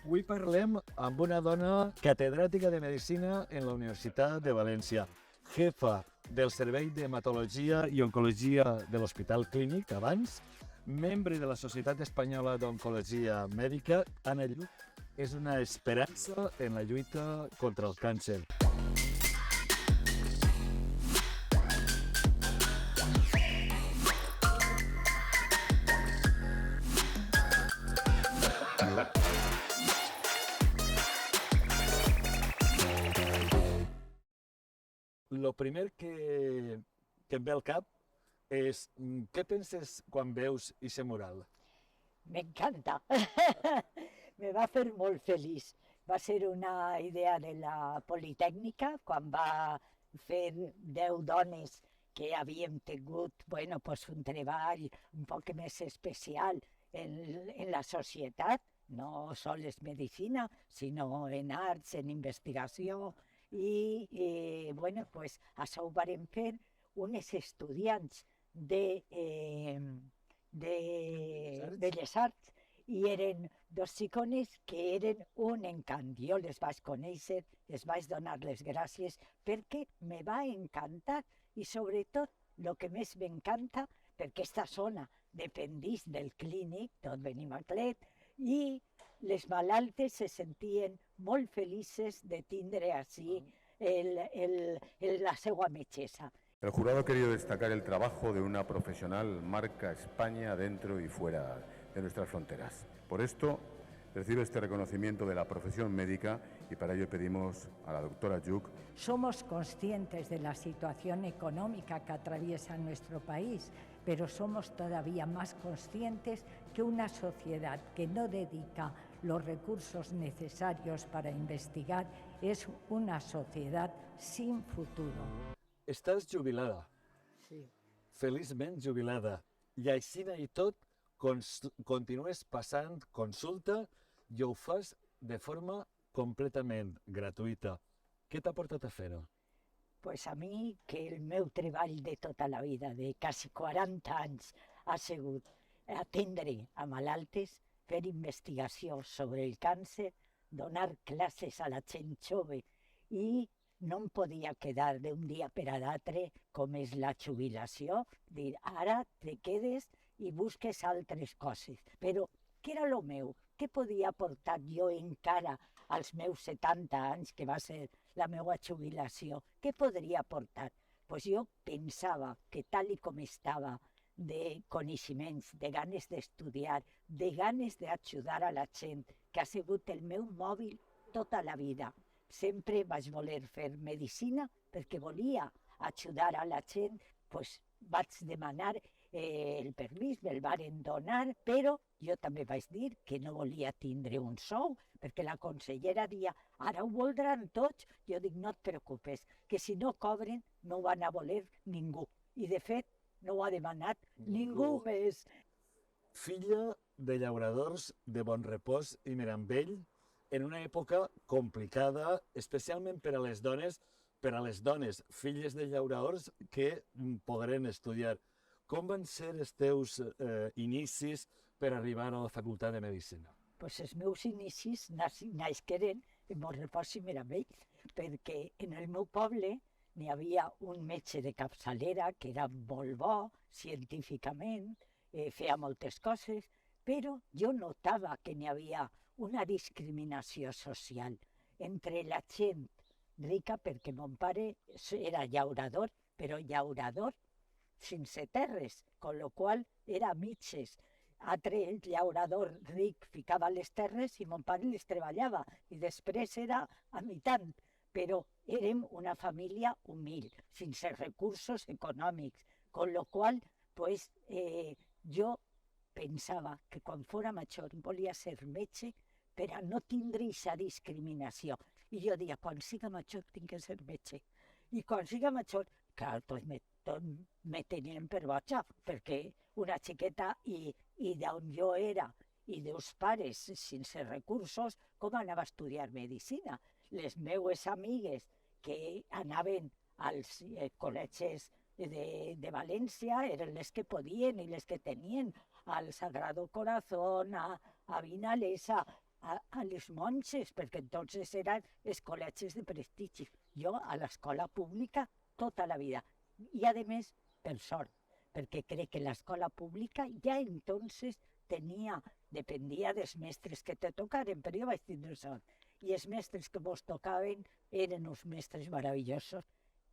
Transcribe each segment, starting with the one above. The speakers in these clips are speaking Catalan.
Avui parlem amb una dona catedràtica de Medicina en la Universitat de València, jefa del Servei d'Hematologia i Oncologia de l'Hospital Clínic, abans, membre de la Societat Espanyola d'Oncologia Mèdica. Anna Lluch és una esperança en la lluita contra el càncer. Lo primer que em ve al cap és què penses quan veus aquest mural? M'encanta. Me va fer molt feliç. Va ser una idea de la Politècnica, quan va fer 10 dones que havíem tingut pues, un treball un poc més especial en la societat, no sols medicina, sinó en arts, en investigació, i pues, això ho vàrem fer unes estudiants de Belles Arts, i eren dos xicones que eren un encant. Jo les vaig conèixer, les vaig donar les gràcies perquè me va encantar, i sobretot el que més m'encanta, perquè aquesta zona dependís del clínic, tot Benimaclet, i les malaltes se sentien molt felices de tindre així la seva metgessa. El jurado ha querido destacar el trabajo de una profesional marca España dentro y fuera de nuestras fronteras. Por esto, recibe este reconocimiento de la profesión médica y para ello pedimos a la doctora Lluch. Somos conscientes de la situación económica que atraviesa nuestro país, pero somos todavía más conscientes que una sociedad que no dedica los recursos necesarios para investigar es una sociedad sin futuro. Estàs jubilada. Sí. Feliçment jubilada. I així i tot continues passant consulta i ho fas de forma completament gratuïta. Què t'ha portat a fer-ho? Pues a mi, que el meu treball de tota la vida, de quasi 40 anys, ha sigut atendre a malaltes, fer investigació sobre el càncer, donar classes a la gent jove, i no em podia quedar d'un dia per a l'altre, com és la jubilació, dir ara te quedes i busques altres coses. Però què era el meu? Què podia aportar jo encara als meus 70 anys, que va ser la meva jubilació? Què podria aportar? Pues jo pensava que tal com estava de coneixements, de ganes d'estudiar, de ganes d'ajudar a la gent, que ha sigut el meu mòbil tota la vida. Sempre vaig voler fer medicina perquè volia ajudar a la gent, pues vaig demanar el permís, me'l varen donar, però jo també vaig dir que no volia tindre un sou, perquè la consellera deia, ara ho voldran tots. Jo dic, no et preocupes, que si no cobren no ho van a voler ningú. I de fet, no ho ha demanat ningú més. Filla de llauradors de Bonrepòs i Mirambell, en una època complicada, especialment per a les dones filles de llauradors que pogueren estudiar. Com van ser els teus inicis per arribar a la Facultat de Medicina? Pues els meus inicis nasqueren en Bonrepòs i Mirambell, perquè en el meu poble n'hi havia un metge de capçalera que era molt bo científicament, feia moltes coses, però jo notava que n'hi havia una discriminació social entre la gent rica, perquè mon pare era llaurador, però llaurador sense terres, con lo qual era mitges. Altre llaurador ric ficava les terres i mon pare les treballava, i després era amitant, però érem una família humil, sense recursos econòmics, con lo qual pues, jo pensava que quan fora major volia ser metge per a no tindre aquesta discriminació. I jo deia, quan siga major tinc que ser metge. I quan siga major, clar, tot me tenien per boja, perquè una xiqueta i d'on jo era i dels pares sense recursos, com anava a estudiar medicina? Les meues amigues que anaven als col·legis de València eren les que podien i les que tenien al Sagrado Corazón, a Vinalesa, a les monges, perquè entonces eren els col·legis de prestigi. Jo a l'escola pública tota la vida. I a més, per sort, perquè crec que l'escola pública ja entonces dependia dels mestres que te tocaren, però jo vaig tindre sort. I els mestres que mos tocaven eren uns mestres meravellosos.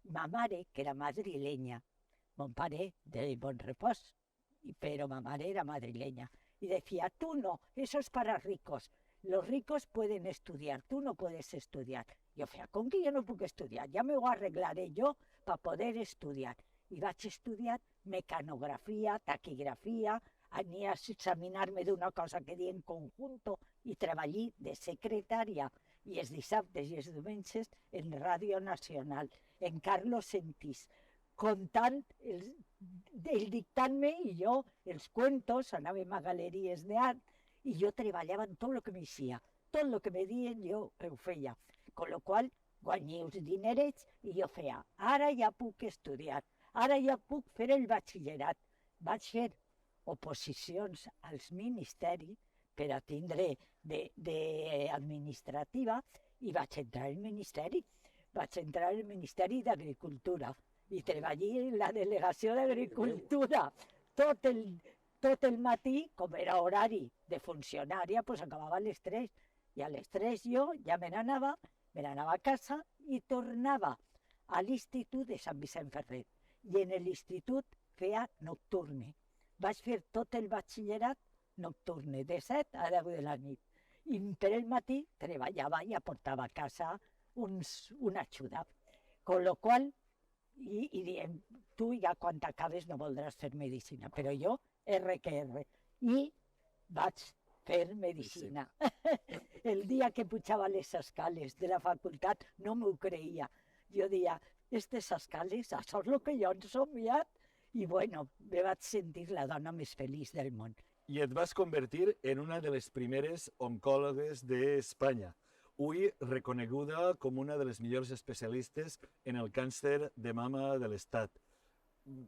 Ma mare, que era madrilenya, mon pare de bon repòs, pero ma mare era madrileña. Y decía, tú no, eso es para ricos. Los ricos pueden estudiar, tú no puedes estudiar. Yo decía, ¿con que yo no puc estudiar? Ya me ho arreglaré yo para poder estudiar. I vaig estudiar mecanografia, taquigrafia, ania a examinar-me d'una cosa que deien conjunto i treballé de secretària i els dissabtes i els diumenges en Ràdio Nacional, en Carlos Sentís, contant el dictant-me i jo els cuentos, anàvem a galeries d'art i jo treballava en tot el que m'eixia. Tot el que me dien jo ho feia, con lo qual guanyé uns dinerets i jo feia, ara ja puc estudiar, ara ja puc fer el batxillerat. Vaig fer oposicions als ministeris per a tindre d'administrativa i vaig entrar al ministeri. Vaig entrar al Ministeri d'Agricultura i treballé en la delegació d'Agricultura tot el matí, com era horari de funcionària, doncs acabava a les 3. I a les 3 jo ja me n'anava a casa i tornava a l'Institut de Sant Vicent Ferrer. I en l'institut feia nocturne. Vaig fer tot el batxillerat nocturne, de 7 a 10 de la nit. I per el matí treballava i aportava a casa una ajuda. Con lo qual, i diem, tu ja quan t'acabes no voldràs fer medicina, però jo, R que R. I vaig fer medicina. El dia que pujava les escales de la facultat no m'ho creia. Jo deia, aquestes escales, això és el que jo he somiat. I bueno, me vaig sentir la dona més feliç del món. I et vas convertir en una de les primeres oncòlogues d'Espanya, avui reconeguda com una de les millors especialistes en el càncer de mama de l'Estat.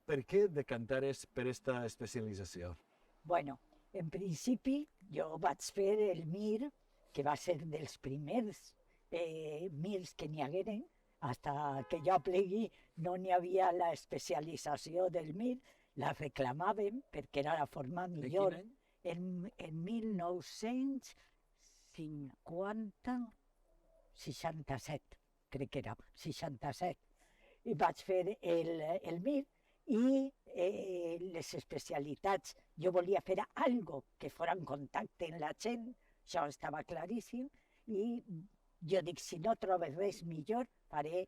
Per què decantares per aquesta especialització? Bueno, en principi jo vaig fer el MIR, que va ser dels primers MIRs que n'hi hagueren, hasta que jo plegui no n'hi havia l'especialització del MIR, la reclamàvem perquè era la forma millor. De quin any? En 1967, crec que era, 67. I vaig fer el MIR i les especialitats. Jo volia fer algo que fos en contacte amb la gent, això estava claríssim, i jo dic, si no trobes res millor, faré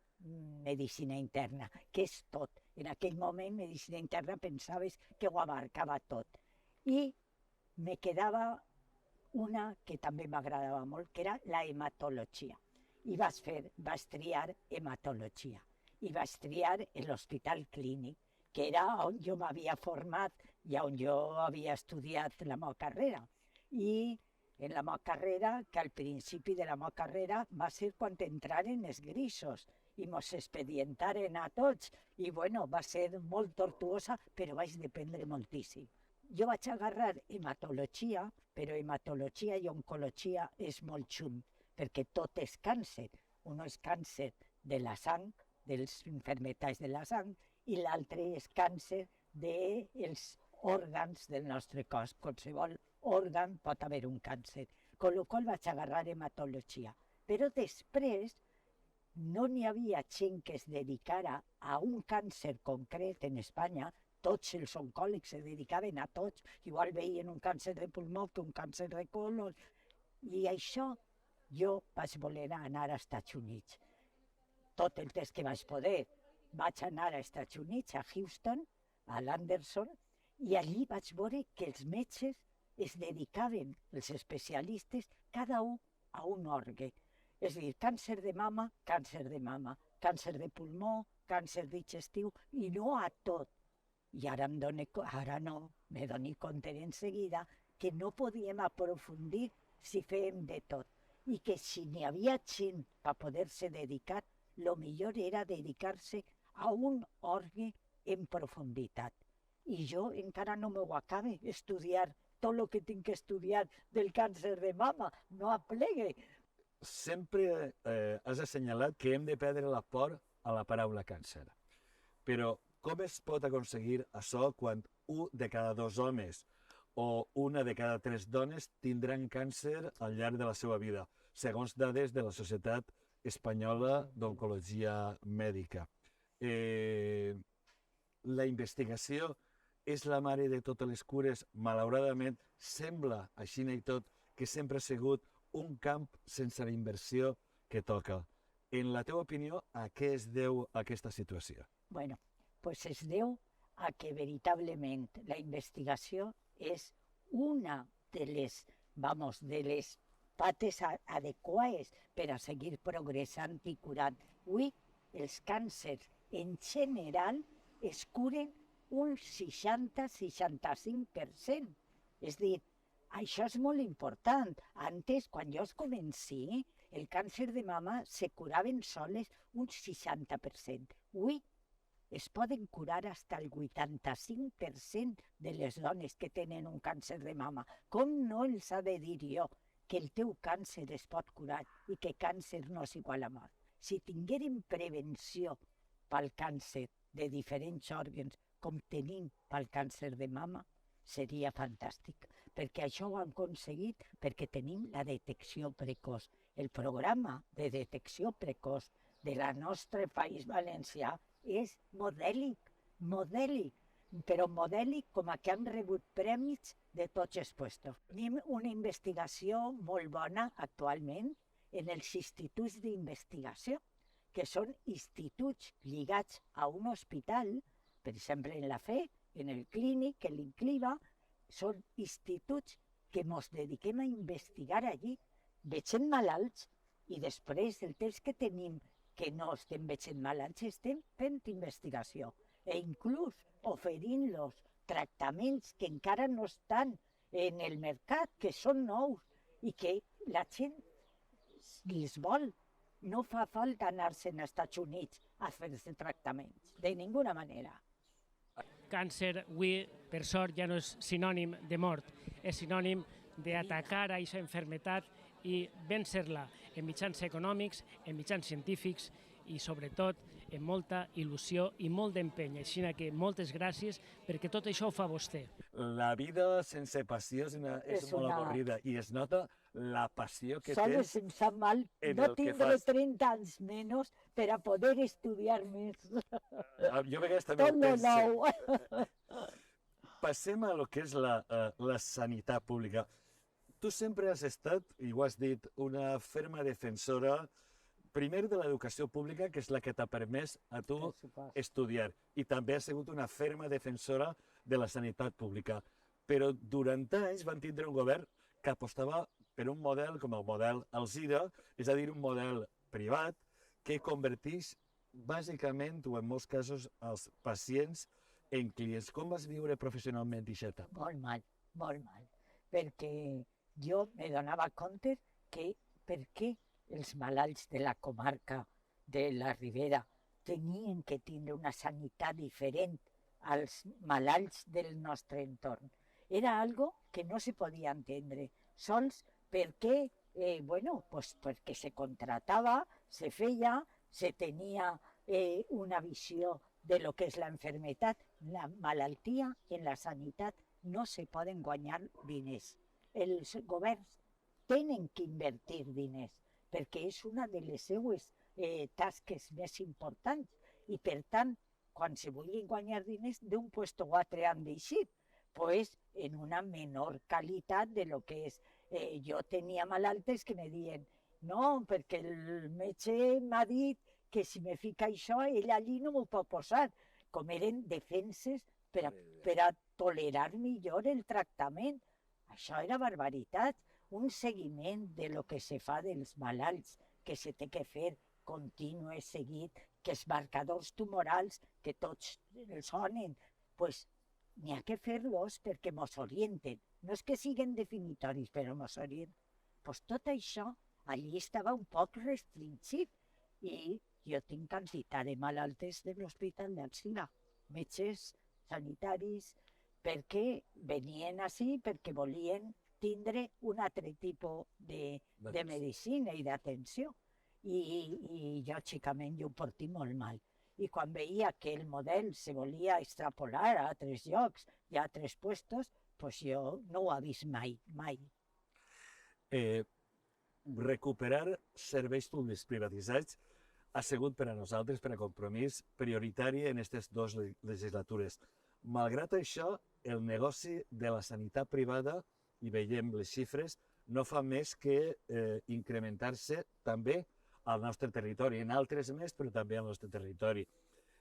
medicina interna, que és tot. En aquell moment, medicina interna, pensaves que ho abarcava tot. I me quedava una que també m'agradava molt, que era la hematologia. I vaig triar hematologia. I vaig triar l'Hospital Clínic, que era on jo m'havia format i on jo havia estudiat la meva carrera. I en la meva carrera, que al principi de la meva carrera va ser quan entraren els grisos i mos expedientaren a tots. I bueno, va ser molt tortuosa, però vaig dependre moltíssim. Jo vaig agarrar hematologia, però hematologia i oncologia és molt junt, perquè tot és càncer. Un és càncer de la sang, de les malalties de la sang, i l'altre és càncer dels òrgans del nostre cos. Qualsevol òrgan pot haver un càncer, con lo qual vaig agarrar hematologia. Però després no n'hi havia gent que es dedicara a un càncer concret en Espanya. Tots els oncòlegs se dedicaven a tots, igual veien un càncer de pulmó que un càncer de colon. I això jo vaig voler anar als Estats Units. Tot el temps que vaig poder vaig anar als Estats Units, a Houston, a l'Anderson, i allí vaig veure que els metges es dedicaven, els especialistes, cada un a un òrgan. És a dir, càncer de mama, càncer de pulmó, càncer digestiu, i no a tot. I ara no, me dono compte en seguida que no podíem aprofundir si fèiem de tot. I que si n'hi havia gent per poder-se dedicar, el millor era dedicar-se a un òrgan en profunditat. I jo encara no m'ho acabe estudiar tot el que tinc que estudiar del càncer de mama, no aplegue. Sempre has assenyalat que hem de perdre la por a la paraula càncer. Però com es pot aconseguir això quan 1 de cada 2 homes o 1 de cada 3 dones tindran càncer al llarg de la seva vida, segons dades de la Societat Espanyola d'Oncologia Mèdica? La investigació és la mare de totes les cures. Malauradament, sembla, així i tot, que sempre ha sigut un camp sense la inversió que toca. En la teva opinió, a què es deu aquesta situació? Bueno, pues es deu a que veritablement la investigació és una de les, de les pates adequades per a seguir progressant i curant. Avui els càncers en general es curen un 60-65%. És a dir, això és molt important. Antes, quan jo es comenci, el càncer de mama se curaven soles un 60%. Avui es poden curar fins al 85% de les dones que tenen un càncer de mama. Com no els ha de dir jo que el teu càncer es pot curar i que càncer no és igual a mort? Si tinguérem prevenció pel càncer de diferents òrgans com tenim pel càncer de mama, seria fantàstic, perquè això ho han aconseguit perquè tenim la detecció precoç. El programa de detecció precoç del nostre País Valencià és modèlic, però modèlic com a que han rebut premis de tots els puestos. Tenim una investigació molt bona actualment en els instituts d'investigació, que són instituts lligats a un hospital, per exemple en la FE, en el Clínic, en l'Incliva, són instituts que ens dediquem a investigar allí. Veiem malalts i després del temps que tenim que no estem veient malalts, estem fent investigació e inclús oferint-los tractaments que encara no estan en el mercat, que són nous i que la gent els vol. No fa falta anar-se'n als Estats Units a fer-se tractaments, de ninguna manera. Càncer, avui, per sort, ja no és sinònim de mort, és sinònim d'atacar a aquesta malaltia i vèncer-la en mitjans econòmics, en mitjans científics i, sobretot, amb molta il·lusió i molt d'empeny. Així que moltes gràcies, perquè tot això ho fa vostè. La vida sense passió és molt avorrida i es nota la passió que Solo tens se'm sap mal en no el que tindre fas. 30 anys menys per a poder estudiar més. Jo a vegades també Tot ho lo penso. nou. Passem a lo que és la sanitat pública. Tu sempre has estat, i ho has dit, una ferma defensora, primer de l'educació pública, que és la que t'ha permès a tu estudiar, i també has sigut una ferma defensora de la sanitat pública. Però durant anys van tindre un govern que apostava per un model com el model Alzira, és a dir, un model privat que converteix bàsicament, o en molts casos, els pacients en clients. Com vas viure professionalment aquesta etapa? Molt mal, perquè jo me donava compte que per què els malalts de la comarca de la Ribera tenien que tindre una sanitat diferent als malalts del nostre entorn. Era algo que no se podia entendre, sols perquè, perquè se contratava, se feia, se tenia una visió de lo que és la enfermedad. La malaltia en la sanitat no se poden guanyar diners. Els governs tenen que invertir diners perquè és una de les seues tasques més importants i, per tant, quan se vulguin guanyar diners, d'un puesto o altre han d'eixir, pues en una menor qualitat de lo que és. Jo tenia malaltes que me diuen no, perquè el metge m'ha dit que si me fica això, ell allí no m'ho pot posar. Com eren defenses per a tolerar millor el tractament. Això era barbaritat. Un seguiment de lo que se fa dels malalts, que se té que fer continu, seguit, que els marcadors tumorals, que tots els sonen, pues n'hi ha que fer-los perquè mos orienten. No és que siguin definitoris, però mos orienten. Pues tot això allí estava un poc restringit i jo tinc quantitat de malaltes de l'Hospital d'Alzira, metges, sanitaris, perquè venien així perquè volien tindre un altre tipus de medicina i d'atenció. I lògicament jo ho porti molt mal. I quan veia que el model se volia extrapolar a altres llocs i a altres puestos, doncs jo no ho he vist mai, mai. Recuperar serveis públics privatitzats ha sigut per a nosaltres, per a Compromís, prioritari en aquestes dues legislatures. Malgrat això, el negoci de la sanitat privada, i veiem les xifres, no fa més que incrementar-se també al nostre territori, en altres més, però també al nostre territori.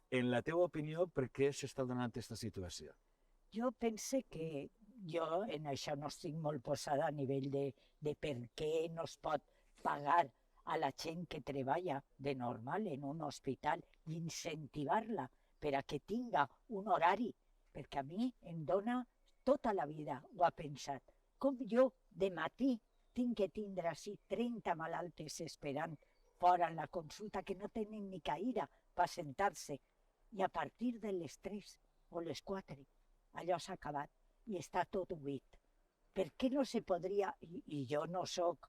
En la teva opinió, per què s'està donant aquesta situació? Jo pense que jo en això no estic molt posada a nivell de per què no es pot pagar a la gent que treballa de normal en un hospital i incentivar-la per a que tinga un horari, perquè a mi em dona tota la vida, ho ha pensat. Com jo de matí tinc que tindre així 30 malaltes esperant fora en la consulta que no tenen ni caïra per sentar-se i a partir de les 3 o les 4 allò s'ha acabat i està tot buit. Per què no se podria, i jo no soc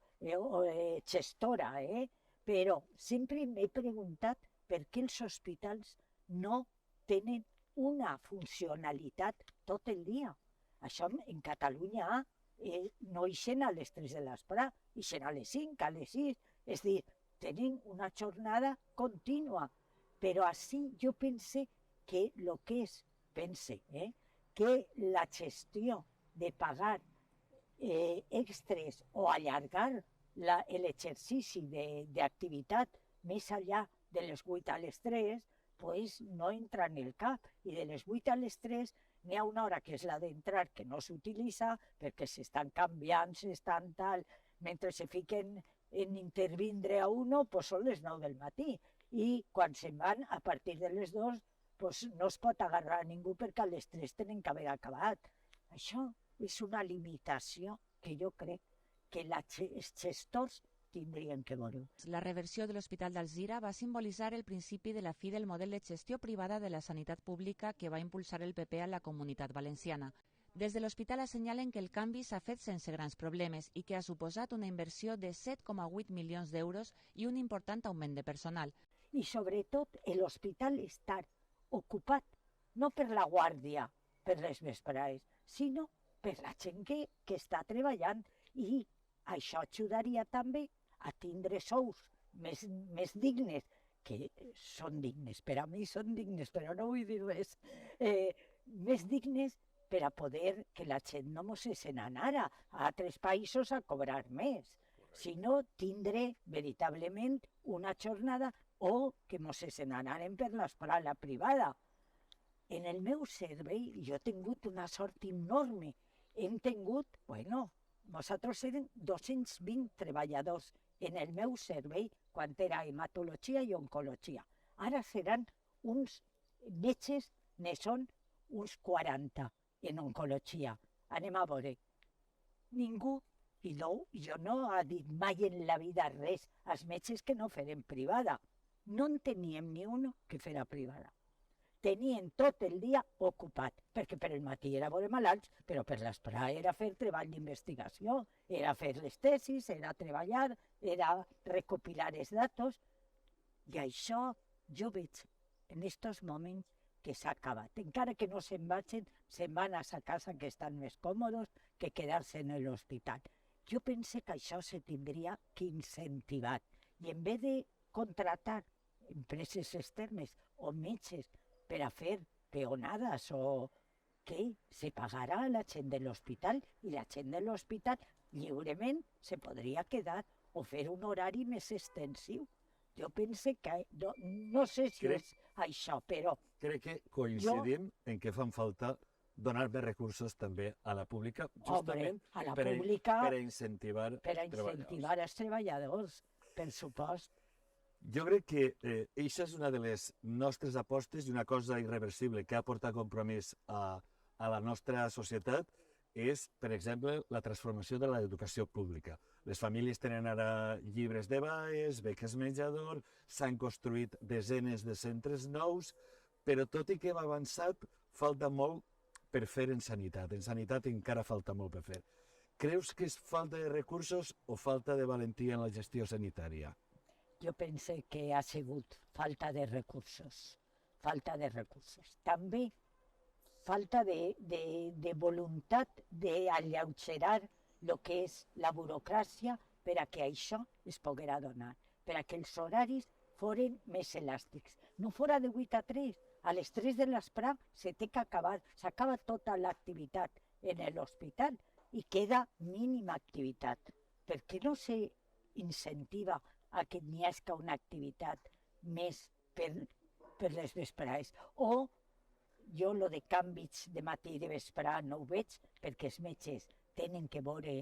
gestora, però sempre m'he preguntat per què els hospitals no tenen una funcionalitat tot el dia. Això en Catalunya no ixen a les 3 de l'espre, ixen a les 5, a les 6, és a dir, tenen una jornada contínua, però així jo pense que el que és, que la gestió de pagar extres o allargar l'exercici d'activitat més enllà de les 8 a les 3, pues no entra en el cap. I de les 8 a les 3 n'hi ha una hora que és la d'entrar que no s'utilitza perquè s'estan canviant, s'estan tal, mentre se fiquen en intervindre a uno, pues són les 9 del matí. I quan se'n van, a partir de les 2, pues no es pot agarrar a ningú perquè a les 3 tenen que haver acabat. Això és una limitació que jo crec que els gestors tindrien que veure. La reversió de l'Hospital d'Alzira va simbolitzar el principi de la fi del model de gestió privada de la sanitat pública que va impulsar el PP a la Comunitat Valenciana. Des de l'hospital assenyalen que el canvi s'ha fet sense grans problemes i que ha suposat una inversió de 7,8 milions d'euros i un important augment de personal. I sobretot l'hospital està ocupat no per la guàrdia, per les vesprades, sinó per la gent que està treballant i això ajudaria també a tindre sous més dignes, que són dignes, per a mi són dignes, però no vull dir res, més dignes per a poder que la gent no mos se n'anara a altres països a cobrar més, sinó tindre veritablement una jornada o que mos se n'anaren per l'escola privada. En el meu servei jo he tingut una sort enorme. Hem tingut, nosaltres érem 220 treballadors en el meu servei quan era hematologia i oncologia. Ara seran uns metges, ne són uns 40 en oncologia. Anem a veure. Ningú, i no, jo no he dit mai en la vida res als metges que no feren privada. No en teníem ni un que fera privada. Tenien tot el dia ocupat, perquè per el matí era veure malalts, però per l'esprà era fer treball d'investigació, era fer les tesis, era treballar, era recopilar els datos. I això jo veig en aquests moments que s'ha acabat. Encara que no se'n vagin, se'n van a sa casa que estan més còmodes que quedar-se en l'hospital. Jo pense que això se tindria que incentivar. I en vez de contratar empreses externes o metges per a fer peonades o què, se pagarà a la gent de l'hospital i la gent de l'hospital lliurement se podria quedar o fer un horari més extensiu. Jo pense que, no sé si és això, però... Crec que coincidim en que fan falta donar més recursos també a la pública, justament per a incentivar els treballadors, per supost. Jo crec que això és una de les nostres apostes i una cosa irreversible que ha portat Compromís a la nostra societat és, per exemple, la transformació de l'educació pública. Les famílies tenen ara llibres de baes, beques menjador, s'han construït desenes de centres nous, però tot i que hem avançat, falta molt per fer en sanitat. En sanitat encara falta molt per fer. Creus que és falta de recursos o falta de valentia en la gestió sanitària? Jo penso que ha sigut falta de recursos. Falta de recursos. També falta de voluntat d'alleugerar el que és la burocràcia per a que això es poguera donar, per a que els horaris foren més elàstics. No fora de 8 a 3, a les 3 de l'esprà se té que acabar, s'acaba tota l'activitat en l'hospital i queda mínima activitat. Per què no s'incentiva a que n'hi hagi una activitat més per les vesprades? O jo lo de canvis de matí i de vesprà no ho veig perquè els metges tenen que veure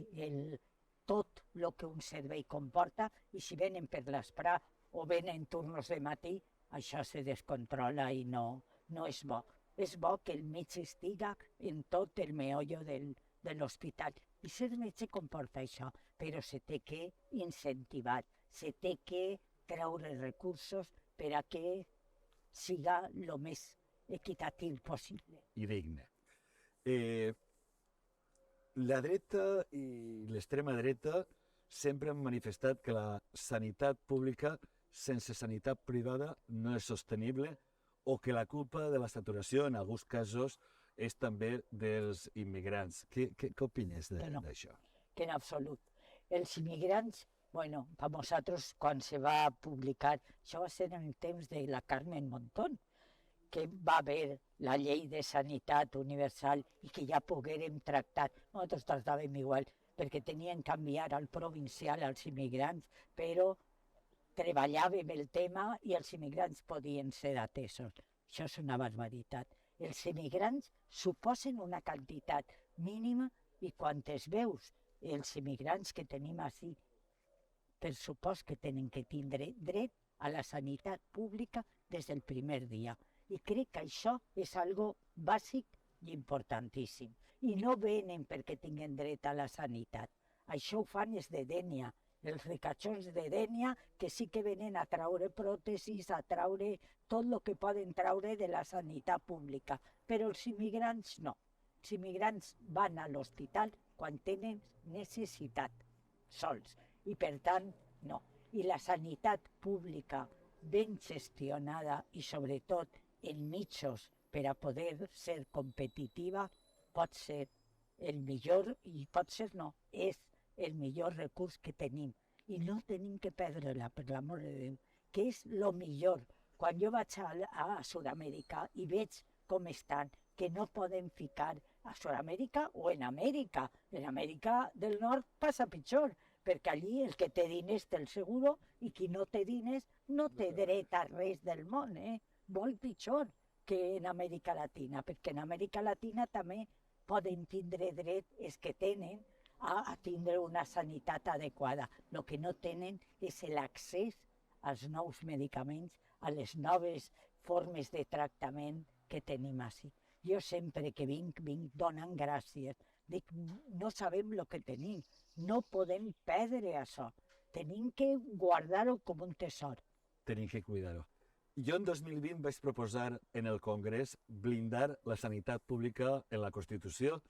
tot el que un servei comporta i si venen per l'esprà o venen turnos de matí, això se descontrola i no és bo. És bo que el metge estiga en tot el meollo de l'hospital. I ser metge comporta això, però se té que incentivar, se té que treure recursos per a que siga el més equitatiu possible. I digne. La dreta i l'extrema dreta sempre han manifestat que la sanitat pública sense sanitat privada no és sostenible o que la culpa de la saturació en alguns casos és també dels immigrants. Què opines d'això? Que en absolut. Els immigrants, bueno, per nosaltres quan se va publicar, això va ser en el temps de la Carmen Montón, que va haver la llei de sanitat universal i que ja poguérem tractar. Nosaltres tractàvem igual, perquè tenien que enviar al provincial als immigrants, però treballàvem el tema i els immigrants podien ser atesos. Això és una barbaritat. Els immigrants suposen una quantitat mínima i quan es veus els immigrants que tenim així, per supost que tenen que tindre dret a la sanitat pública des del primer dia. I crec que això és algo bàsic i importantíssim. I no venen perquè tinguen dret a la sanitat. Això ho fan els de Dénia, els ricachons de Dénia, que sí que venen a traure pròtesis, a traure tot el que poden traure de la sanitat pública. Però els immigrants no. Els immigrants van a l'hospital quan tenen necessitat, sols. I per tant, no. I la sanitat pública ben gestionada i sobretot en mitjos per a poder ser competitiva pot ser el millor, i pot ser no, és el millor recurs que tenim. I no tenim que perdre-la, per l'amor de Déu, que és el millor. Quan jo vaig a Sud-amèrica i veig com estan, que no poden ficar a Sud-amèrica o en Amèrica. En Amèrica del Nord passa pitjor, perquè allí el que té diners té el seguro i qui no té diners no té dret a res del món, molt pitjor que en Amèrica Latina, perquè en Amèrica Latina també poden tindre dret els que tenen a tindre una sanitat adequada. El que no tenen és l'accés als nous medicaments, a les noves formes de tractament que tenim així. Jo sempre que vinc donant gràcies. Dic, no sabem el que tenim, no podem perdre això. Tenim que guardar-ho com un tesor. Tenim que cuidar-ho. Jo en 2020 vaig proposar en el Congrés blindar la sanitat pública en la Constitució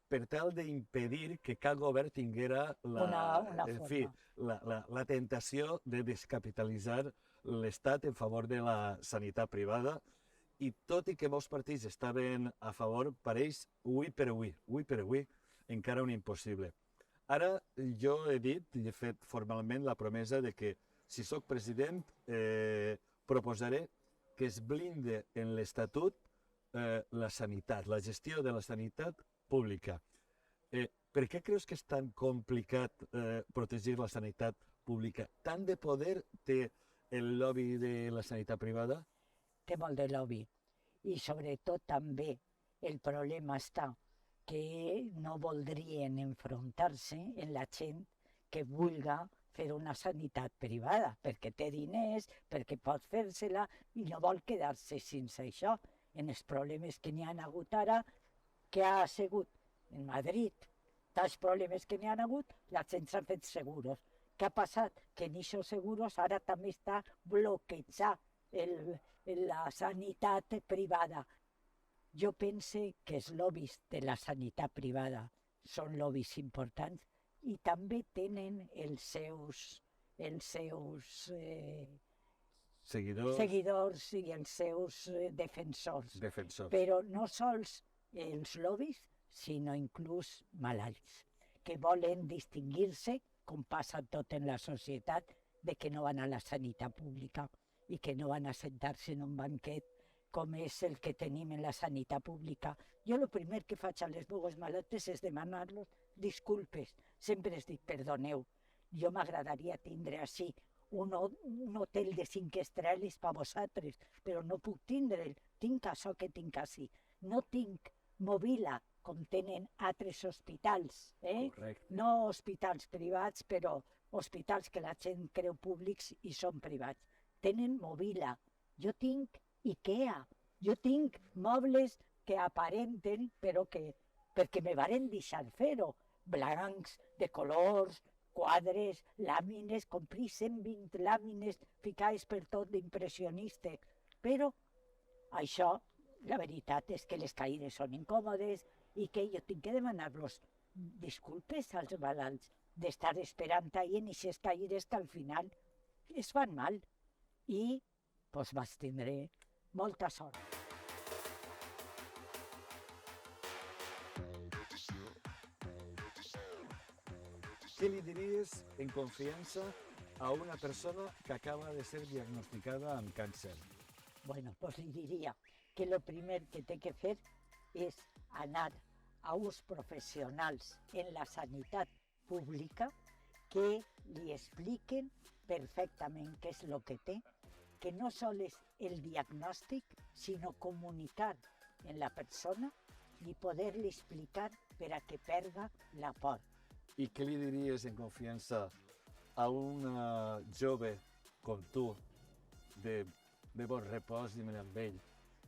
per tal d'impedir que cap govern tinguera la tentació de descapitalitzar l'Estat en favor de la sanitat privada, i tot i que molts partits estaven a favor, pareix ui per ui, encara un impossible. Ara jo he dit, i he fet formalment la promesa de que si sóc president proposaré que es blinde en l'Estatut la sanitat, la gestió de la sanitat pública. Per què creus que és tan complicat protegir la sanitat pública? Tant de poder té el lobby de la sanitat privada? Té molt de lobby. I sobretot també el problema està que no voldrien enfrontar-se en la gent que vulga fer una sanitat privada, perquè té diners, perquè pot fer-se-la i no vol quedar-se sense això. En els problemes que n'hi ha hagut ara, que ha sigut en Madrid, tants problemes que n'hi ha hagut, la gent s'ha fet seguros. Què ha passat? Que en aquests seguros ara també està bloquejat la sanitat privada. Jo pense que els lobbies de la sanitat privada són lobbies importants i també tenen els seus seguidors i els seus defensors. Però no sols els lobbies, sinó inclús malalts, que volen distingir-se, com passa tot en la societat, de que no van a la sanitat pública i que no van a sentar-se en un banquet com és el que tenim en la sanitat pública. Jo el primer que faig a les meves malaltes és demanar-los disculpes. Sempre els dic, perdoneu, jo m'agradaria tindre així un hotel de 5 estrelles per vosaltres, però no puc tindre'l, tinc això que tinc així. No tinc Movila, com tenen altres hospitals, no hospitals privats, però hospitals que la gent creu públics i són privats. Tenen Movila, jo tinc IKEA, jo tinc mobles que aparenten, però perquè me varen deixar fer-ho, blancs, de colors, quadres, làmines, compri 120 làmines ficades per tot d'impressionistes. Però això, la veritat és que les caïdes són incòmodes i que jo tinc que demanar-los disculpes als malalts d'estar esperant ahí en aquestes caïdes que al final es fan mal. I doncs vaig tindre molta sort. Què li diries en confiança a una persona que acaba de ser diagnosticada amb càncer? Bueno, doncs li diria que el primer que té que fer és anar a uns professionals en la sanitat pública que li expliquen perfectament què és el que té, que no sols és el diagnòstic, sinó comunicar en la persona i poder-li explicar per a que perda la por. I què li diries en confiança a una jove com tu, de bon repòs, diguem amb ell,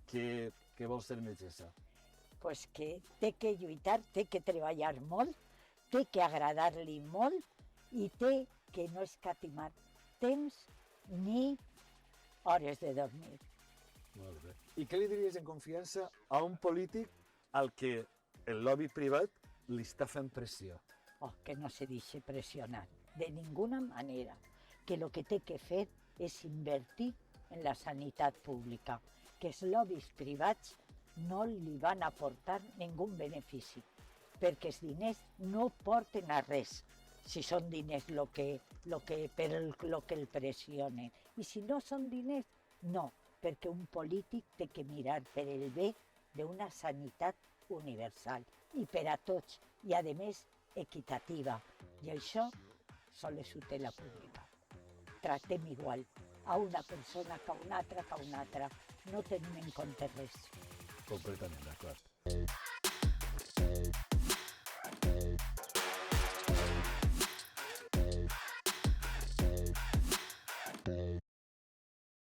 que vol ser metgessa? Pues que té que lluitar, té que treballar molt, té que agradar-li molt i té que no escatimar temps ni hores de dormir. Molt bé. I què li diries en confiança a un polític al que el lobby privat li està fent pressió? Que no se deixi pressionar, de ninguna manera, que el que té que fer és invertir en la sanitat pública, que els lobbies privats no li van aportar ningú benefici, perquè els diners no porten a res, si són diners per el que el pressionen. I si no són diners, no, perquè un polític té que mirar per el bé d'una sanitat universal i per a tots, i a més equitativa. I això sols ho té la pública. Tractem igual a una persona que a una altra, no tenim en compte res. Completament d'acord.